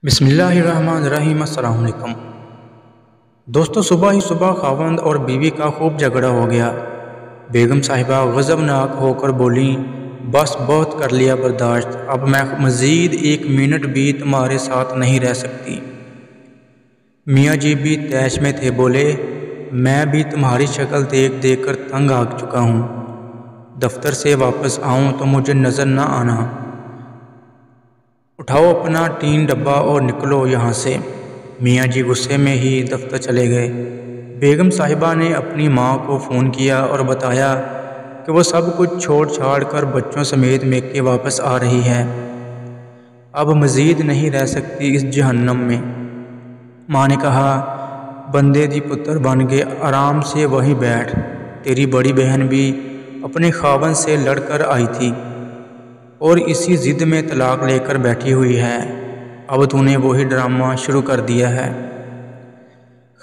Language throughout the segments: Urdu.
بسم اللہ الرحمن الرحیم۔ السلام علیکم دوستو، صبح ہی صبح خاوند اور بیوی کا خوب جھگڑا ہو گیا۔ بیگم صاحبہ غضبناک ہو کر بولیں، بس بہت کر لیا برداشت، اب میں مزید 1 منٹ بھی تمہارے ساتھ نہیں رہ سکتی۔ میاں جی بھی طیش میں تھے، بولے میں بھی تمہاری شکل دیکھ دیکھ کر تنگ آ چکا ہوں، دفتر سے واپس آؤں تو مجھے نظر نہ آنا، اٹھاؤ اپنا ٹین ڈبہ اور نکلو یہاں سے۔ میاں جی غصے میں ہی دفتر چلے گئے۔ بیگم صاحبہ نے اپنی ماں کو فون کیا اور بتایا کہ وہ سب کچھ چھوڑ چھاڑ کر بچوں سمیت میکے واپس آ رہی ہے، اب مزید نہیں رہ سکتی اس جہنم میں۔ ماں نے کہا، بندے دی پتر بن کے آرام سے وہیں بیٹھ، تیری بڑی بہن بھی اپنے خاوند سے لڑ کر آئی تھی اور اسی ضد میں طلاق لے کر بیٹھی ہوئی ہے، اب تو نے وہی ڈرامہ شروع کر دیا ہے۔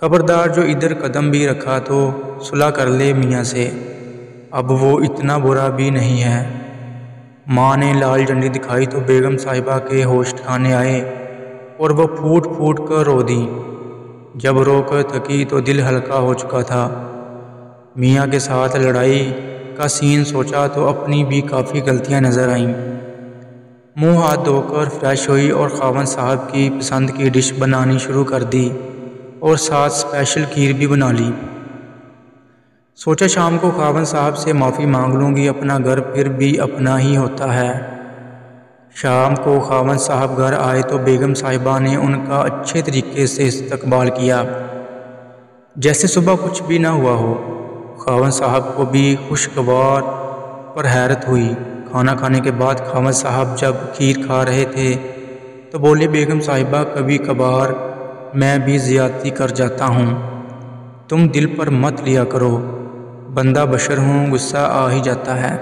خبردار جو ادھر قدم بھی رکھا تو صلح کر لے میاں سے، اب وہ اتنا برا بھی نہیں ہے۔ ماں نے لال جھنڈی دکھائی تو بیگم صاحبہ کے ہوش ٹھکانے آئے اور وہ پھوٹ پھوٹ کر رو دی۔ جب رو کر تھکی تو دل ہلکا ہو چکا تھا۔ میاں کے ساتھ لڑائی کا سین سوچا تو اپنی بھی کافی غلطیاں نظر آئیں۔ منہ ہاتھ دھو کر فریش ہوئی اور خاوند صاحب کی پسند کی ڈش بنانی شروع کر دی اور ساتھ اسپیشل کھیر بھی بنا لی۔ سوچا شام کو خاوند صاحب سے معافی مانگ لوں گی، اپنا گھر پھر بھی اپنا ہی ہوتا ہے۔ شام کو خاوند صاحب گھر آئے تو بیگم صاحبہ نے ان کا اچھے طریقے سے استقبال کیا، جیسے صبح کچھ بھی نہ ہوا ہو۔ خاوند صاحب کو بھی خوشگوار پر حیرت ہوئی۔ کھانا کھانے کے بعد خاوند صاحب جب کھیر کھا رہے تھے تو بولے، بیگم صاحبہ کبھی کبھار میں بھی زیادتی کر جاتا ہوں، تم دل پر مت لیا کرو، بندہ بشر ہوں، غصہ آ ہی جاتا ہے۔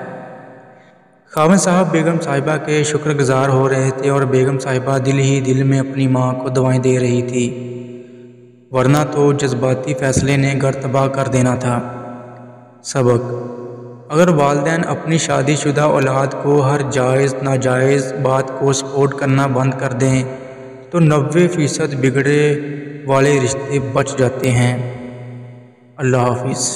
خاوند صاحب بیگم صاحبہ کے شکر گزار ہو رہے تھے اور بیگم صاحبہ دل ہی دل میں اپنی ماں کو دعائیں دے رہی تھی، ورنہ تو جذباتی فیصلے نے گھر تباہ کر دینا تھا۔ سبق: اگر والدین اپنی شادی شدہ اولاد کو ہر جائز ناجائز بات کو سپورٹ کرنا بند کر دیں تو 90% بگڑے والے رشتے بچ جاتے ہیں۔ اللہ حافظ۔